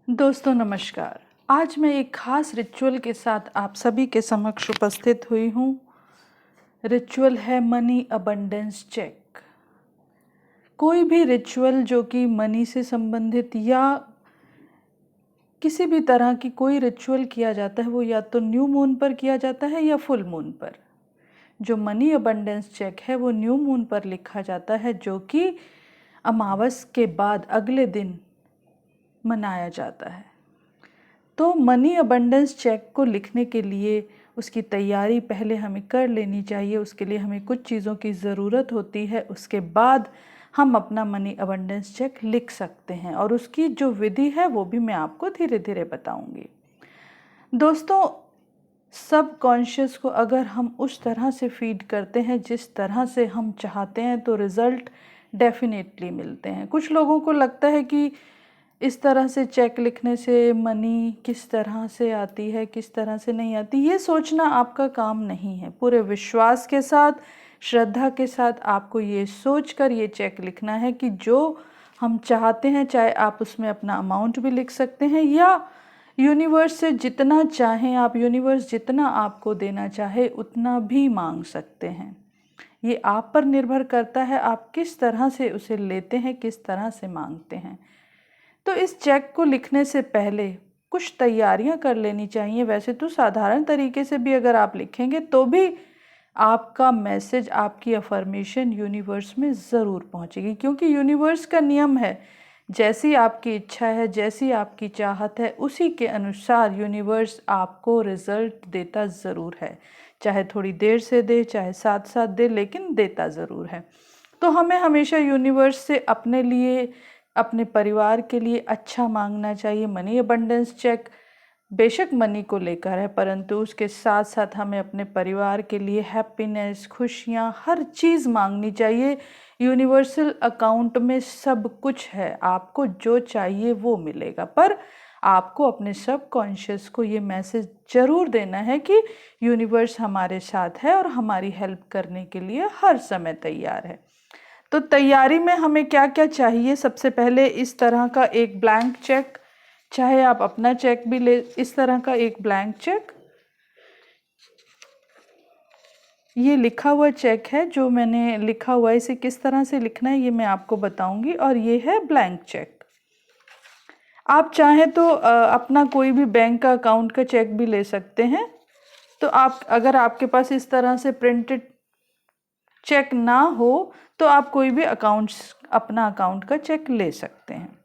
दोस्तों नमस्कार। आज मैं एक खास रिचुअल के साथ आप सभी के समक्ष उपस्थित हुई हूँ। रिचुअल है मनी अबंडेंस चेक। कोई भी रिचुअल जो कि मनी से संबंधित या किसी भी तरह की कोई रिचुअल किया जाता है वो या तो न्यू मून पर किया जाता है या फुल मून पर। जो मनी अबंडेंस चेक है वो न्यू मून पर लिखा जाता है, जो कि अमावस के बाद अगले दिन मनाया जाता है। तो मनी अबंडेंस चेक को लिखने के लिए उसकी तैयारी पहले हमें कर लेनी चाहिए। उसके लिए हमें कुछ चीज़ों की ज़रूरत होती है, उसके बाद हम अपना मनी अबंडेंस चेक लिख सकते हैं और उसकी जो विधि है वो भी मैं आपको धीरे धीरे बताऊंगी। दोस्तों, सब कॉन्शियस को अगर हम उस तरह से फीड करते हैं जिस तरह से हम चाहते हैं तो रिज़ल्ट डेफिनेटली मिलते हैं। कुछ लोगों को लगता है कि इस तरह से चेक लिखने से मनी किस तरह से आती है, किस तरह से नहीं आती। ये सोचना आपका काम नहीं है। पूरे विश्वास के साथ, श्रद्धा के साथ आपको ये सोचकर ये चेक लिखना है कि जो हम चाहते हैं, चाहे आप उसमें अपना अमाउंट भी लिख सकते हैं या यूनिवर्स से जितना चाहें आप, यूनिवर्स जितना आपको देना चाहे उतना भी मांग सकते हैं। ये आप पर निर्भर करता है, आप किस तरह से उसे लेते हैं, किस तरह से मांगते हैं। तो इस चेक को लिखने से पहले कुछ तैयारियां कर लेनी चाहिए। वैसे तो साधारण तरीके से भी अगर आप लिखेंगे तो भी आपका मैसेज, आपकी अफर्मेशन यूनिवर्स में ज़रूर पहुंचेगी, क्योंकि यूनिवर्स का नियम है जैसी आपकी इच्छा है, जैसी आपकी चाहत है, उसी के अनुसार यूनिवर्स आपको रिजल्ट देता ज़रूर है। चाहे थोड़ी देर से दे, चाहे साथ साथ दे, लेकिन देता ज़रूर है। तो हमें हमेशा यूनिवर्स से अपने लिए, अपने परिवार के लिए अच्छा मांगना चाहिए। मनी अबंडेंस चेक बेशक मनी को लेकर है, परंतु उसके साथ साथ हमें अपने परिवार के लिए हैप्पीनेस, खुशियाँ, हर चीज़ मांगनी चाहिए। यूनिवर्सल अकाउंट में सब कुछ है, आपको जो चाहिए वो मिलेगा। पर आपको अपने सब कॉन्शियस को ये मैसेज ज़रूर देना है कि यूनिवर्स हमारे साथ है और हमारी हेल्प करने के लिए हर समय तैयार है। तो तैयारी में हमें क्या क्या चाहिए? सबसे पहले इस तरह का एक ब्लैंक चेक, चाहे आप अपना चेक भी ले, इस तरह का एक ब्लैंक चेक। ये लिखा हुआ चेक है जो मैंने लिखा हुआ है, इसे किस तरह से लिखना है ये मैं आपको बताऊंगी। और ये है ब्लैंक चेक। आप चाहें तो अपना कोई भी बैंक का अकाउंट का चेक भी ले सकते हैं। तो आप, अगर आपके पास इस तरह से प्रिंटेड चेक ना हो तो आप कोई भी अपना अकाउंट का चेक ले सकते हैं।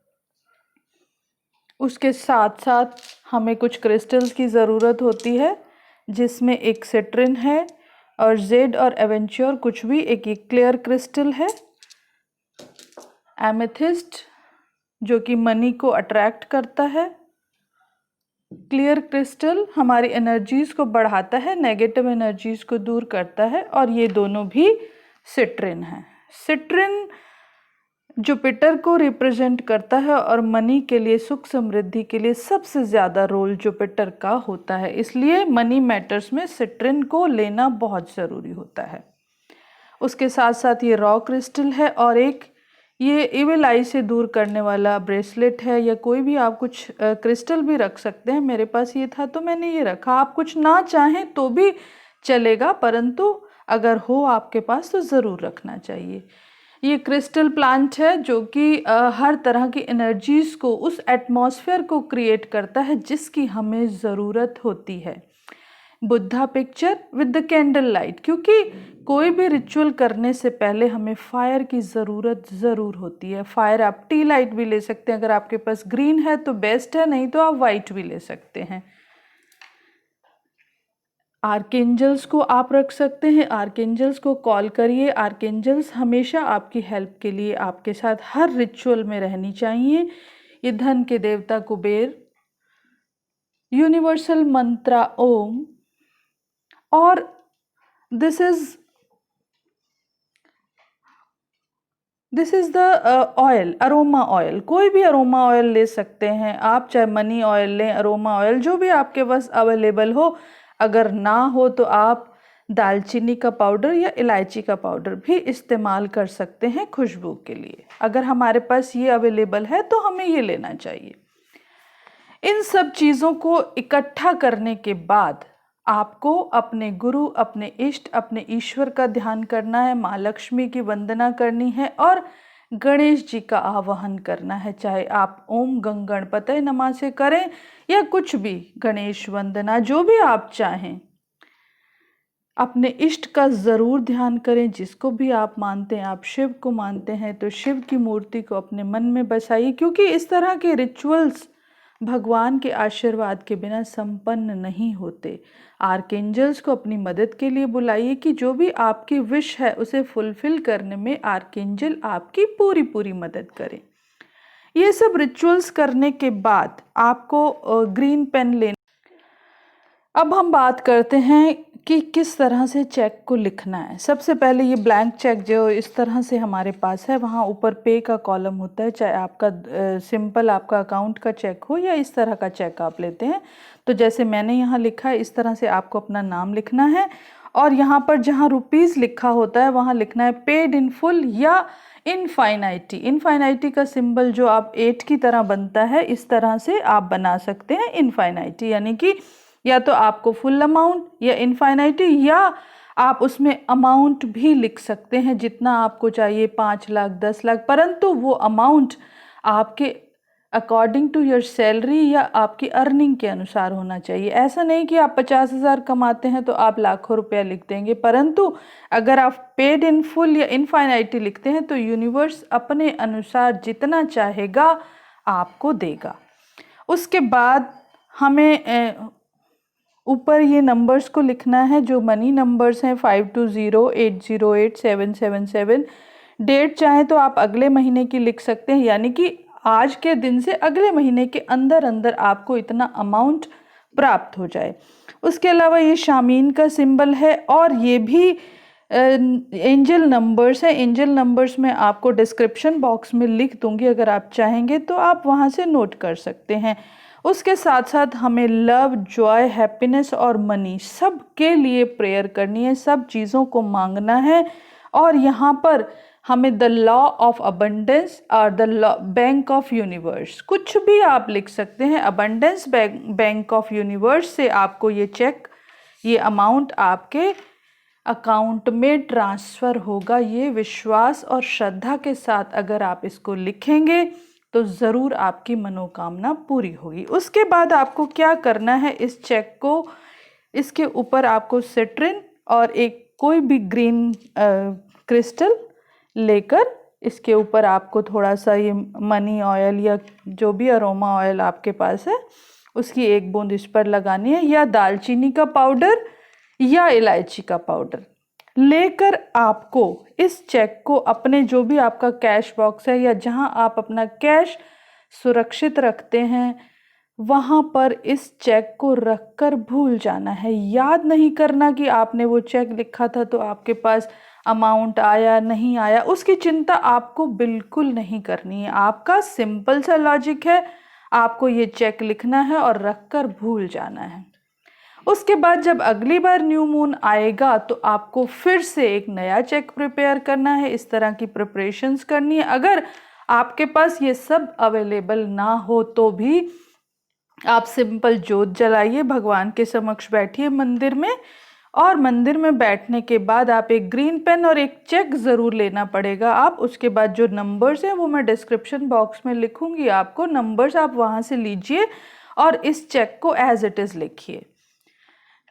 उसके साथ साथ हमें कुछ क्रिस्टल्स की ज़रूरत होती है, जिसमें एक सिट्रिन है और जेड और एवेंच्योर कुछ भी, एक ये क्लियर क्रिस्टल है। एमेथिस्ट जो कि मनी को अट्रैक्ट करता है। क्लियर क्रिस्टल हमारी एनर्जीज को बढ़ाता है, नेगेटिव एनर्जीज को दूर करता है। और ये दोनों भी सिट्रिन है। सिट्रिन जुपिटर को रिप्रेजेंट करता है और मनी के लिए, सुख समृद्धि के लिए सबसे ज़्यादा रोल जुपिटर का होता है। इसलिए मनी मैटर्स में सिट्रिन को लेना बहुत ज़रूरी होता है। उसके साथ साथ ये रॉ क्रिस्टल है और एक ये इविल आई से दूर करने वाला ब्रेसलेट है, या कोई भी आप कुछ क्रिस्टल भी रख सकते हैं। मेरे पास ये था तो मैंने ये रखा। आप कुछ ना चाहें तो भी चलेगा, परंतु अगर हो आपके पास तो ज़रूर रखना चाहिए। ये क्रिस्टल प्लांट है जो कि हर तरह की एनर्जीज को, उस एटमॉस्फेयर को क्रिएट करता है जिसकी हमें ज़रूरत होती है। Buddha picture with the candle light, क्योंकि कोई भी रिचुअल करने से पहले हमें फायर की ज़रूरत ज़रूर होती है। फायर आप टी लाइट भी ले सकते हैं, अगर आपके पास ग्रीन है तो बेस्ट है, नहीं तो आप वाइट भी ले सकते हैं। आर्कएंजल्स को आप रख सकते हैं, आर्कएंजल्स को कॉल करिए। आर्कएंजल्स हमेशा आपकी हेल्प के लिए आपके साथ हर रिचुअल में रहनी चाहिए। ये धन के देवता कुबेर, यूनिवर्सल मंत्रा ओम, और this is the oil, aroma oil. कोई भी अरोमा ऑयल ले सकते हैं आप, चाहे मनी ऑयल लें, अरोमा ऑयल, जो भी आपके पास अवेलेबल हो। अगर ना हो तो आप दालचीनी का पाउडर या इलायची का पाउडर भी इस्तेमाल कर सकते हैं खुशबू के लिए। अगर हमारे पास ये अवेलेबल है तो हमें ये लेना चाहिए। इन सब चीज़ों को इकट्ठा करने के बाद आपको अपने गुरु, अपने इष्ट, अपने ईश्वर का ध्यान करना है, माँ लक्ष्मी की वंदना करनी है और गणेश जी का आवाहन करना है। चाहे आप ओम गं गणपतये नमः से करें या कुछ भी, गणेश वंदना, जो भी आप चाहें। अपने इष्ट का ज़रूर ध्यान करें, जिसको भी आप मानते हैं। आप शिव को मानते हैं तो शिव की मूर्ति को अपने मन में बसाइए, क्योंकि इस तरह के रिचुअल्स भगवान के आशीर्वाद के बिना संपन्न नहीं होते। आर्कएंजल्स को अपनी मदद के लिए बुलाइए कि जो भी आपकी विश है उसे फुलफिल करने में आर्कएंजल आपकी पूरी पूरी मदद करें। ये सब रिचुअल्स करने के बाद आपको ग्रीन पेन लेना। अब हम बात करते हैं कि किस तरह से चेक को लिखना है। सबसे पहले ये ब्लैंक चेक जो इस तरह से हमारे पास है, वहाँ ऊपर पे का कॉलम होता है। चाहे आपका सिंपल आपका अकाउंट का चेक हो या इस तरह का चेक आप लेते हैं, तो जैसे मैंने यहाँ लिखा है इस तरह से आपको अपना नाम लिखना है और यहाँ पर जहाँ रुपीज़ लिखा होता है वहाँ लिखना है पेड इन फुल या इनफाइनाइटी। इनफाइनाइटी का सिंबल जो आप 8 की तरह बनता है, इस तरह से आप बना सकते हैं इनफाइनाइटी, यानी कि या तो आपको फुल अमाउंट या इनफाइनाइटी, या आप उसमें अमाउंट भी लिख सकते हैं जितना आपको चाहिए, 5 लाख 10 लाख, परंतु वो अमाउंट आपके अकॉर्डिंग टू योर सैलरी या आपकी अर्निंग के अनुसार होना चाहिए। ऐसा नहीं कि आप 50,000 कमाते हैं तो आप लाखों रुपया लिख देंगे, परंतु अगर आप पेड इन फुल या इनफाइनाइटी लिखते हैं तो यूनिवर्स अपने अनुसार जितना चाहेगा आपको देगा। उसके बाद हमें ऊपर ये नंबर्स को लिखना है, जो मनी नंबर्स हैं 5208087777। डेट चाहे तो आप अगले महीने की लिख सकते हैं, यानी कि आज के दिन से अगले महीने के अंदर अंदर आपको इतना अमाउंट प्राप्त हो जाए। उसके अलावा ये शामीन का सिंबल है और ये भी एंजल नंबर्स है। एंजल नंबर्स मैं आपको डिस्क्रिप्शन बॉक्स में लिख दूंगी, अगर आप चाहेंगे तो आप वहाँ से नोट कर सकते हैं। उसके साथ साथ हमें लव, जॉय, हैप्पीनेस और मनी सब के लिए प्रेयर करनी है, सब चीज़ों को मांगना है। और यहाँ पर हमें द लॉ ऑफ अबंडेंस और द बैंक ऑफ यूनिवर्स, कुछ भी आप लिख सकते हैं। अबंडेंस बैंक ऑफ यूनिवर्स से आपको ये चेक, ये अमाउंट आपके अकाउंट में ट्रांसफ़र होगा। ये विश्वास और श्रद्धा के साथ अगर आप इसको लिखेंगे तो ज़रूर आपकी मनोकामना पूरी होगी। उसके बाद आपको क्या करना है, इस चेक को, इसके ऊपर आपको सिट्रिन और एक कोई भी ग्रीन क्रिस्टल लेकर इसके ऊपर आपको थोड़ा सा ये मनी ऑयल या जो भी अरोमा ऑयल आपके पास है उसकी एक बूंद इस पर लगानी है, या दालचीनी का पाउडर या इलायची का पाउडर लेकर आपको इस चेक को अपने जो भी आपका कैश बॉक्स है या जहां आप अपना कैश सुरक्षित रखते हैं वहां पर इस चेक को रखकर भूल जाना है। याद नहीं करना कि आपने वो चेक लिखा था तो आपके पास अमाउंट आया नहीं आया, उसकी चिंता आपको बिल्कुल नहीं करनी है। आपका सिंपल सा लॉजिक है, आपको ये चेक लिखना है और रखकर भूल जाना है। उसके बाद जब अगली बार न्यू मून आएगा तो आपको फिर से एक नया चेक प्रिपेयर करना है, इस तरह की प्रिपरेशंस करनी है। अगर आपके पास ये सब अवेलेबल ना हो तो भी आप सिंपल जोत जलाइए, भगवान के समक्ष बैठिए मंदिर में, और मंदिर में बैठने के बाद आप एक ग्रीन पेन और एक चेक ज़रूर लेना पड़ेगा। आप उसके बाद जो नंबर्स हैं वो मैं डिस्क्रिप्शन बॉक्स में लिखूंगी, आपको नंबर्स आप वहाँ से लीजिए और इस चेक को एज इट इज़ लिखिए।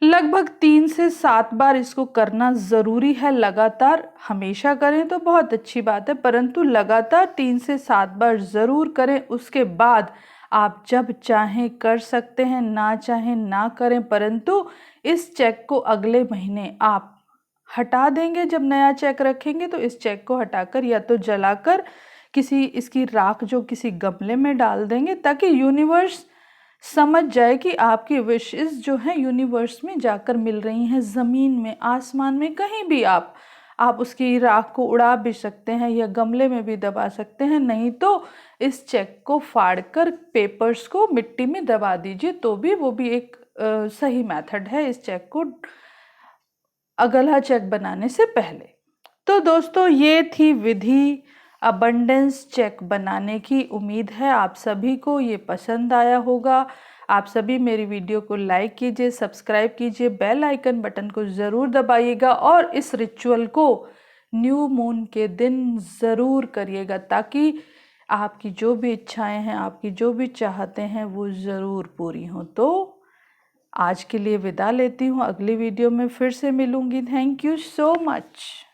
लगभग 3 से 7 बार इसको करना ज़रूरी है। लगातार हमेशा करें तो बहुत अच्छी बात है, परंतु लगातार 3 से 7 बार ज़रूर करें। उसके बाद आप जब चाहें कर सकते हैं, ना चाहें ना करें, परंतु इस चेक को अगले महीने आप हटा देंगे। जब नया चेक रखेंगे तो इस चेक को हटाकर या तो जलाकर किसी इसकी राख जो किसी गमले में डाल देंगे, ताकि यूनिवर्स समझ जाए कि आपकी विशेस जो हैं यूनिवर्स में जाकर मिल रही हैं। ज़मीन में, आसमान में, कहीं भी आप उसकी राख को उड़ा भी सकते हैं या गमले में भी दबा सकते हैं। नहीं तो इस चेक को फाड़कर पेपर्स को मिट्टी में दबा दीजिए, तो भी वो भी एक सही मेथड है इस चेक को अगला चेक बनाने से पहले। तो दोस्तों ये थी विधि अबंडेंस चेक बनाने की उम्मीद है आप सभी को ये पसंद आया होगा। आप सभी मेरी वीडियो को लाइक कीजिए, सब्सक्राइब कीजिए, बेल आइकन बटन को ज़रूर दबाइएगा और इस रिचुअल को न्यू मून के दिन ज़रूर करिएगा ताकि आपकी जो भी इच्छाएं हैं, आपकी जो भी चाहते हैं वो ज़रूर पूरी हों। तो आज के लिए विदा लेती हूँ, अगली वीडियो में फिर से मिलूँगी। Thank you so much.